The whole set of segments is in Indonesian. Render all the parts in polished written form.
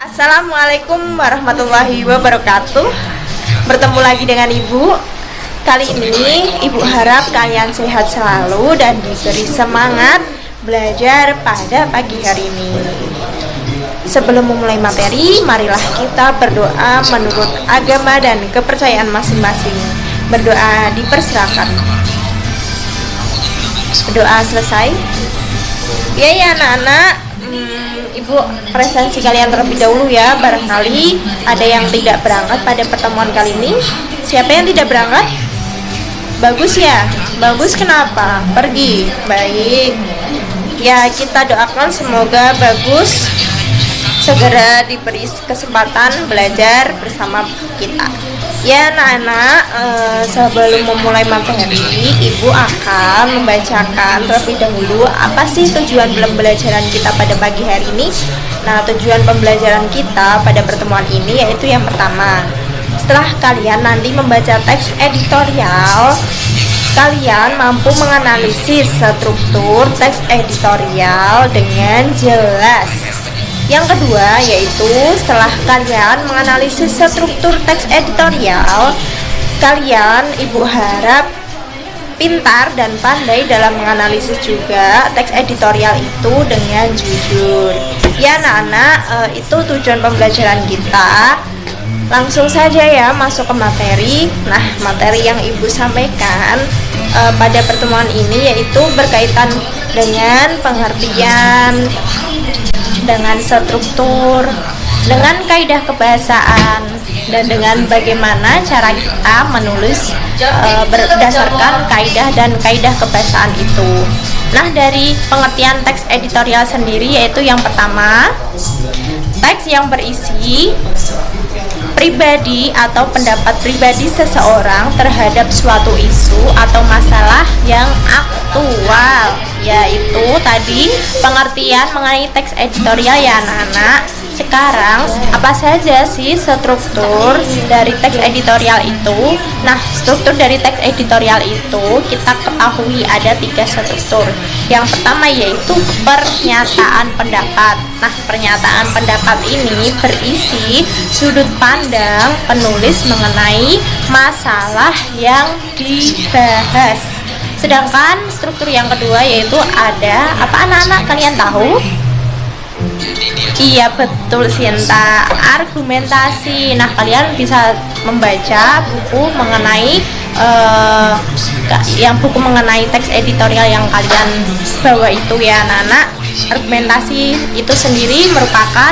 Assalamualaikum warahmatullahi wabarakatuh. Bertemu lagi dengan Ibu. Kali ini Ibu harap kalian sehat selalu dan diberi semangat belajar pada pagi hari ini. Sebelum memulai materi, marilah kita berdoa menurut agama dan kepercayaan masing-masing. Berdoa dipersilakan. Berdoa selesai. Ya anak-anak, Ibu presentasi kalian terlebih dahulu ya. Barangkali ada yang tidak berangkat pada pertemuan kali ini. Siapa yang tidak berangkat? Bagus ya? Bagus kenapa? Pergi. Baik. Ya, kita doakan semoga Bagus segera diberi kesempatan belajar bersama kita. Ya anak-anak, sebelum memulai materi, Ibu akan membacakan terlebih dahulu apa sih tujuan pembelajaran kita pada pagi hari ini. Nah, tujuan pembelajaran kita pada pertemuan ini yaitu yang pertama, setelah kalian nanti membaca teks editorial, kalian mampu menganalisis struktur teks editorial dengan jelas. Yang kedua yaitu setelah kalian menganalisis struktur teks editorial, kalian Ibu harap pintar dan pandai dalam menganalisis juga teks editorial itu dengan jujur. Ya anak-anak, itu tujuan pembelajaran kita. Langsung saja ya masuk ke materi. Nah, materi yang Ibu sampaikan pada pertemuan ini yaitu berkaitan dengan pengertian, dengan struktur, dengan kaidah kebahasaan, dan dengan bagaimana cara kita menulis berdasarkan kaidah dan kaidah kebahasaan itu. Nah, dari pengertian teks editorial sendiri yaitu yang pertama, teks yang berisi pribadi atau pendapat pribadi seseorang terhadap suatu isu atau masalah yang aktual. Yaitu tadi pengertian mengenai teks editorial ya anak-anak. Sekarang apa saja sih struktur dari teks editorial itu? Nah, struktur dari teks editorial itu kita ketahui ada 3 struktur. Yang pertama yaitu pernyataan pendapat. Nah, pernyataan pendapat ini berisi sudut pandang penulis mengenai masalah yang dibahas. Sedangkan struktur yang kedua yaitu ada apa anak-anak, kalian tahu? Iya betul Sinta, argumentasi. Nah, kalian bisa membaca buku mengenai buku mengenai teks editorial yang kalian bawa itu ya anak-anak. Argumentasi itu sendiri merupakan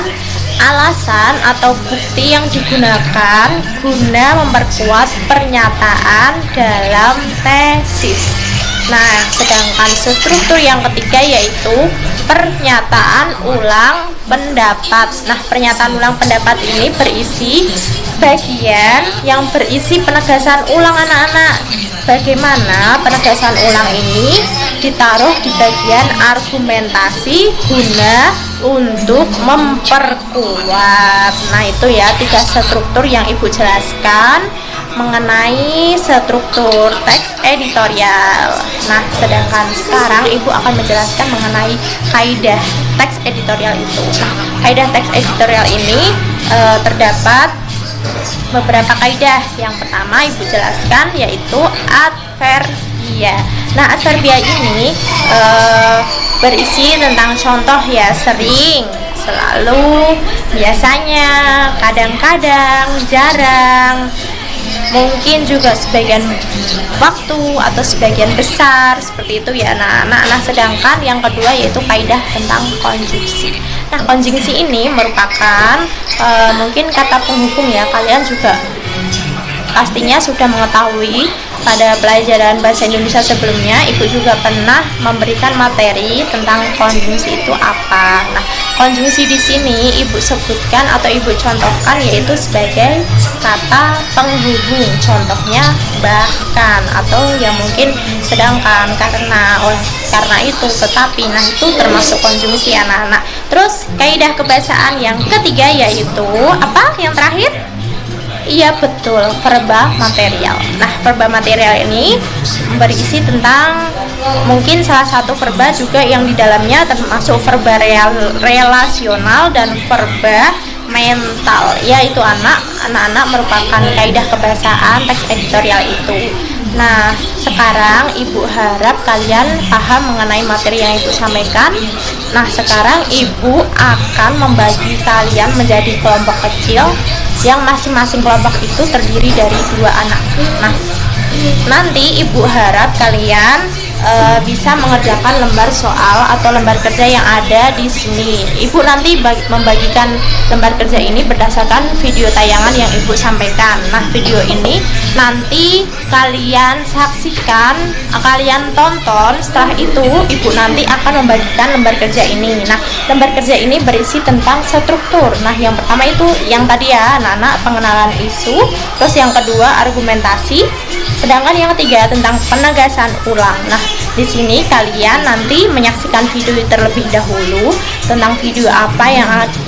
alasan atau bukti yang digunakan guna memperkuat pernyataan dalam tesis. Nah, sedangkan struktur yang ketiga yaitu pernyataan ulang pendapat. Nah, pernyataan ulang pendapat ini berisi bagian yang berisi penegasan ulang anak-anak. Bagaimana penegasan ulang ini ditaruh di bagian argumentasi guna untuk memperkuat. Nah, itu ya 3 struktur yang Ibu jelaskan mengenai struktur teks editorial. Nah, sedangkan sekarang Ibu akan menjelaskan mengenai kaidah teks editorial itu. Nah, kaidah teks editorial ini terdapat beberapa kaidah. Yang pertama Ibu jelaskan yaitu adverbia. Nah, adverbia ini berisi tentang contoh ya, sering, selalu, biasanya, kadang-kadang, jarang, mungkin juga sebagian waktu atau sebagian besar, seperti itu ya anak-anak. Nah, sedangkan yang kedua yaitu kaidah tentang konjungsi. Nah, konjungsi ini merupakan mungkin kata penghubung ya. Kalian juga pastinya sudah mengetahui pada pelajaran bahasa Indonesia sebelumnya, Ibu juga pernah memberikan materi tentang konjungsi itu apa. Nah, konjungsi di sini Ibu sebutkan atau Ibu contohkan yaitu sebagai kata penghubung. Contohnya bahkan, atau yang mungkin sedangkan, karena itu, tetapi. Nah, itu termasuk konjungsi anak-anak. Terus kaidah kebahasaan yang ketiga yaitu apa? Yang terakhir? Iya betul, verba material. Nah, verba material ini berisi tentang mungkin salah satu verba juga yang di dalamnya termasuk verba relasional dan verba mental, yaitu anak-anak merupakan kaidah kebahasaan teks editorial itu. Nah, sekarang Ibu harap kalian paham mengenai materi yang Ibu sampaikan. Nah, sekarang Ibu akan membagi kalian menjadi kelompok kecil yang masing-masing kelompok itu terdiri dari 2 anak. Nah, nanti Ibu harap kalian bisa mengerjakan lembar soal atau lembar kerja yang ada di sini. Ibu nanti membagikan lembar kerja ini berdasarkan video tayangan yang Ibu sampaikan. Nah, video ini nanti kalian saksikan, kalian tonton. Setelah itu Ibu nanti akan membagikan lembar kerja ini. Nah, lembar kerja ini berisi tentang struktur. Nah, yang pertama itu yang tadi ya, anak-anak, pengenalan isu. Terus yang kedua argumentasi. Sedangkan yang ketiga tentang penegasan ulang. Nah, di sini kalian nanti menyaksikan video terlebih dahulu tentang video apa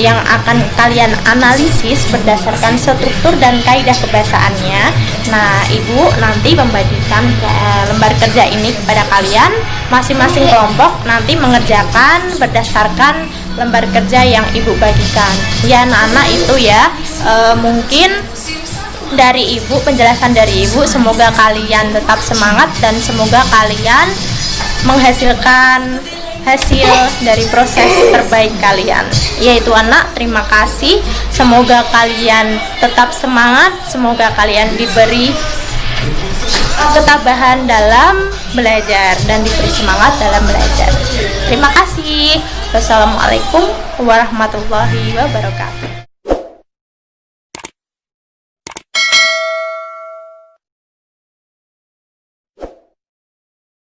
yang akan kalian analisis berdasarkan struktur dan kaidah kebahasaannya. Nah, Ibu nanti membagikan lembar kerja ini kepada kalian. Masing-masing kelompok nanti mengerjakan berdasarkan lembar kerja yang Ibu bagikan. Ya, anak-anak itu ya, mungkin dari Ibu, penjelasan dari Ibu, semoga kalian tetap semangat dan semoga kalian menghasilkan hasil dari proses terbaik kalian, yaitu anak. Terima kasih, semoga kalian tetap semangat, semoga kalian diberi ketabahan dalam belajar dan diberi semangat dalam belajar. Terima kasih. Wassalamualaikum warahmatullahi wabarakatuh.